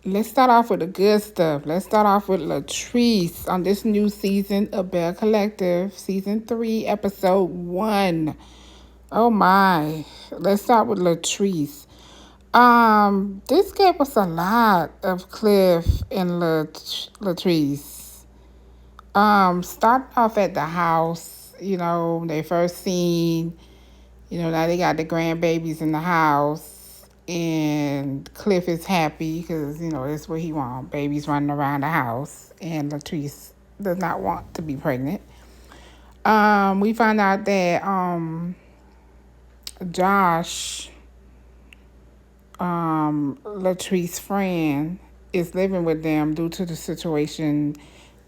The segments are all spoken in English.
Let's start off with the good stuff. Let's start off with Latrice on this new season of Belle Collective, season 3, episode 1. Oh my. Let's start with Latrice. This gave us a lot of Cliff and Latrice. Starting off at the house, they first seen, now they got the grandbabies in the house, and Cliff is happy because, that's what he wants, babies running around the house, and Latrice does not want to be pregnant. We found out that Josh, Latrice's friend, is living with them due to the situation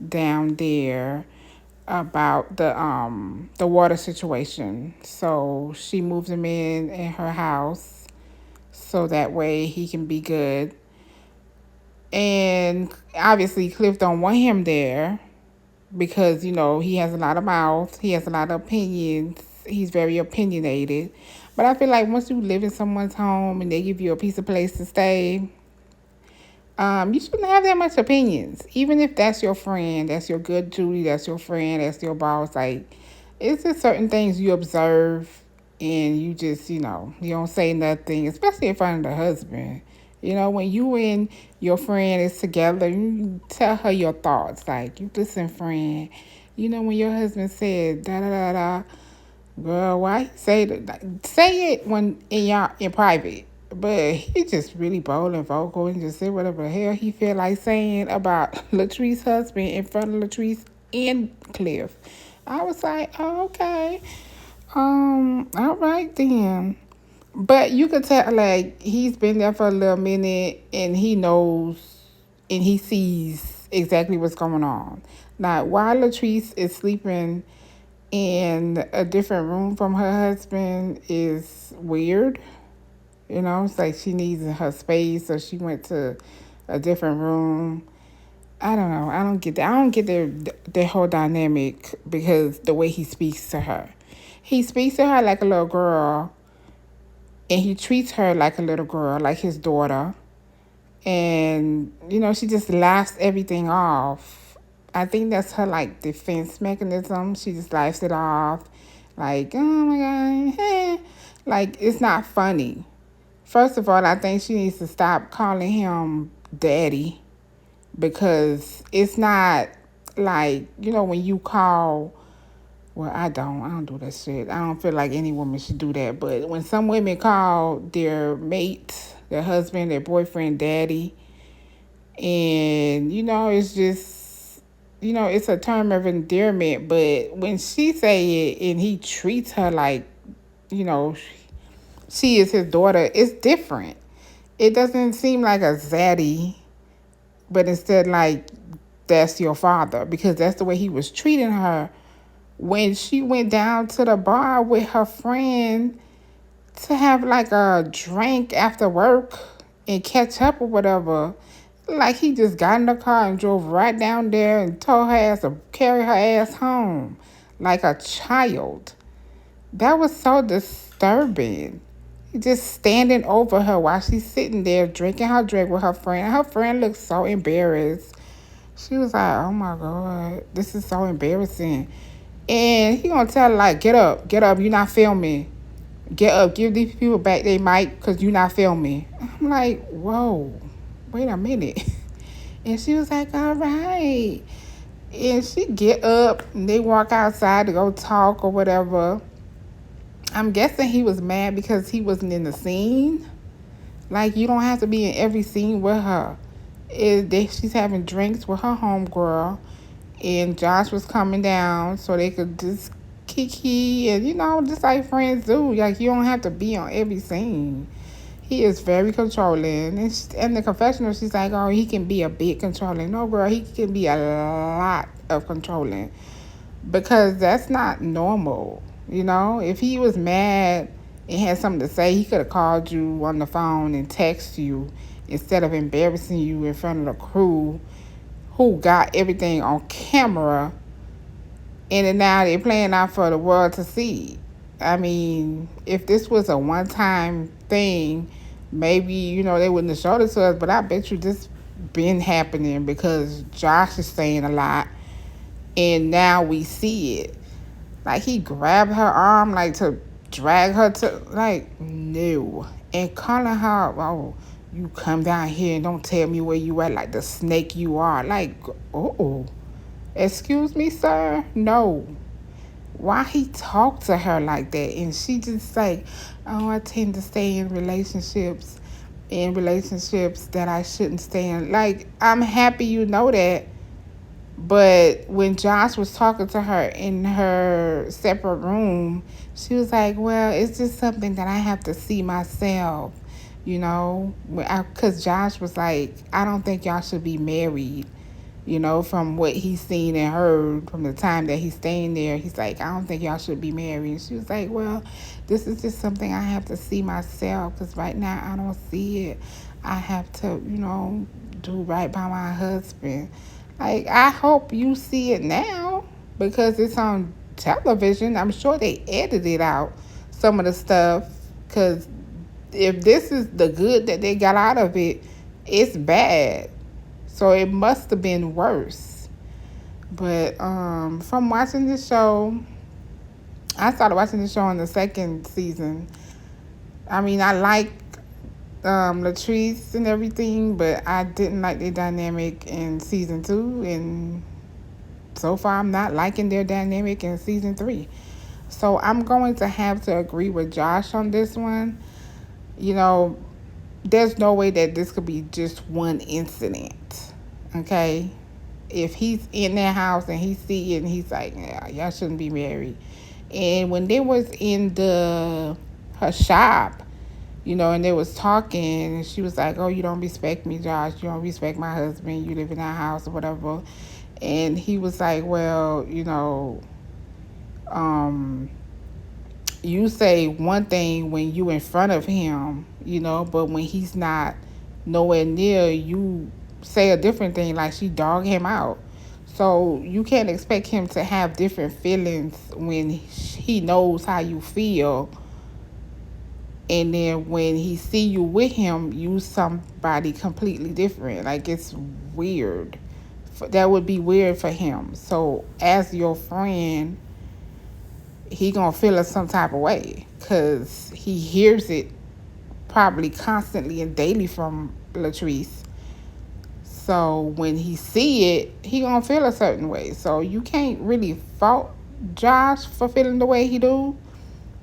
down there about the water situation. So she moved him in her house so that way he can be good. And obviously Cliff don't want him there because he has a lot of mouth, he has a lot of opinions, he's very opinionated. But I feel like once you live in someone's home and they give you a piece of place to stay, you shouldn't have that much opinions. Even if that's your friend, that's your good Judy, that's your friend, that's your boss. Like, it's just certain things you observe and you just, you don't say nothing, especially in front of the husband. When you and your friend is together, you tell her your thoughts. Like, you listen, friend. When your husband said da da da da, girl, why say that? Like, say it when in private. But he just really bold and vocal and just said whatever the hell he feel like saying about Latrice's husband in front of Latrice and Cliff. I was like, oh, okay. All right then. But you could tell, like, he's been there for a little minute and he knows and he sees exactly what's going on. Now, while Latrice is sleeping in a different room from her husband is weird. It's like she needs her space, so she went to a different room. I don't know. I don't get that. I don't get their whole dynamic because the way he speaks to her. He speaks to her like a little girl, and he treats her like a little girl, like his daughter. And, she just laughs everything off. I think that's her, like, defense mechanism. She just laughs it off. Like, oh, my God. Like, it's not funny. First of all, I think she needs to stop calling him daddy because it's not like, when you call, well, I don't do that shit. I don't feel like any woman should do that. But when some women call their mate, their husband, their boyfriend, daddy, and, it's just, it's a term of endearment. But when she say it and he treats her like, you know, she is his daughter, it's different. It doesn't seem like a zaddy, but instead like that's your father because that's the way he was treating her when she went down to the bar with her friend to have like a drink after work and catch up or whatever. Like he just got in the car and drove right down there and told her ass to carry her ass home like a child. That was so disturbing. Just standing over her while she's sitting there drinking her drink with her friend. Her friend looked so embarrassed. She was like, oh my God, this is so embarrassing. And he gonna tell her, like, get up, you're not filming. Get up, give these people back their mic because you're not filming. I'm like, whoa, wait a minute. And she was like, all right. And she get up and they walk outside to go talk or whatever. I'm guessing he was mad because he wasn't in the scene. Like, you don't have to be in every scene with her. She's having drinks with her homegirl, and Josh was coming down so they could just kiki and, just like friends do. Like, you don't have to be on every scene. He is very controlling. And the confessional, she's like, oh, he can be a bit controlling. No, girl, he can be a lot of controlling because that's not normal. If he was mad and had something to say, he could have called you on the phone and text you instead of embarrassing you in front of the crew who got everything on camera, and then now they're playing out for the world to see. I mean, if this was a one-time thing, maybe, they wouldn't have showed it to us, but I bet you this been happening because Josh is saying a lot, and now we see it. Like, he grabbed her arm, like, to drag her to, like, no. And calling her, oh, you come down here and don't tell me where you at, like the snake you are. Like, oh, excuse me, sir? No. Why he talk to her like that? And she just like, oh, I tend to stay in relationships that I shouldn't stay in. Like, I'm happy you know that. But when Josh was talking to her in her separate room, she was like, well, it's just something that I have to see myself, you know? Because Josh was like, I don't think y'all should be married, you know, from what he's seen and heard from the time that he's staying there. He's like, I don't think y'all should be married. And she was like, well, this is just something I have to see myself because right now I don't see it. I have to, you know, do right by my husband. Like, I hope you see it now because it's on television. I'm sure they edited out some of the stuff because if this is the good that they got out of it, it's bad. So it must have been worse. But from watching the show, I started watching the show in the second season. I mean, I like Latrice and everything, but I didn't like their dynamic in season 2, and so far I'm not liking their dynamic in season 3. So I'm going to have to agree with Josh on this one. You know, there's no way that this could be just one incident, okay? If he's in their house and he see it and he's like, yeah, y'all shouldn't be married. And when they was in her shop, you know, and they was talking, and she was like, oh, you don't respect me, Josh. You don't respect my husband. You live in our house or whatever. And he was like, well, you know, you say one thing when you in front of him, you know, but when he's not nowhere near, you say a different thing, like she dogged him out. So you can't expect him to have different feelings when he knows how you feel, and then when he see you with him, you somebody completely different. Like, it's weird. That would be weird for him. So as your friend, he gonna feel it some type of way because he hears it probably constantly and daily from Latrice. So when he see it, he gonna feel a certain way. So you can't really fault Josh for feeling the way he do.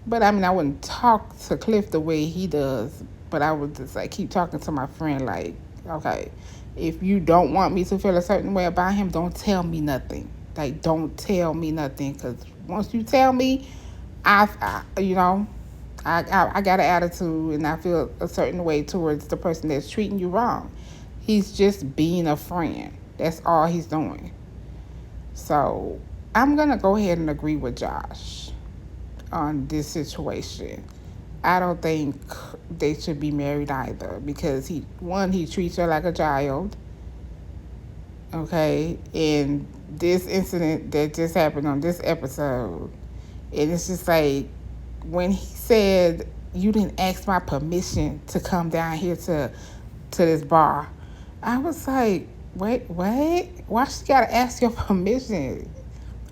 But I mean, I wouldn't talk to Cliff the way he does. But I would just like keep talking to my friend like, okay, if you don't want me to feel a certain way about him, don't tell me nothing. Like, don't tell me nothing, because once you tell me, you know, I got an attitude and I feel a certain way towards the person that's treating you wrong. He's just being a friend. That's all he's doing. So I'm going to go ahead and agree with Josh on this situation. I don't think they should be married either because he treats her like a child. Okay, and this incident that just happened on this episode, and it's just like when he said, you didn't ask my permission to come down here to this bar, I was like, wait, what? Why she gotta ask your permission?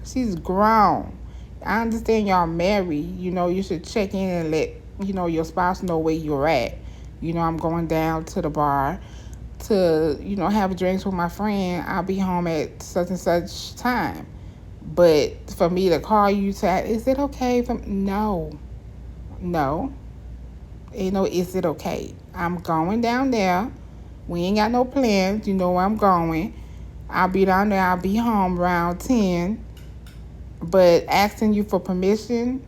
She's grown. I understand y'all married. You know, you should check in and let, you know, your spouse know where you're at. You know, I'm going down to the bar to, you know, have drinks with my friend. I'll be home at such and such time. But for me to call you to, is it okay? No. You know, is it okay? I'm going down there. We ain't got no plans. You know where I'm going. I'll be down there. I'll be home around 10. But asking you for permission,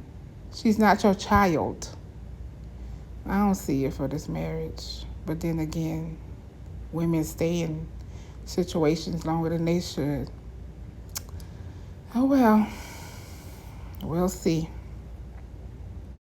she's not your child. I don't see it for this marriage. But then again, women stay in situations longer than they should. Oh well, we'll see.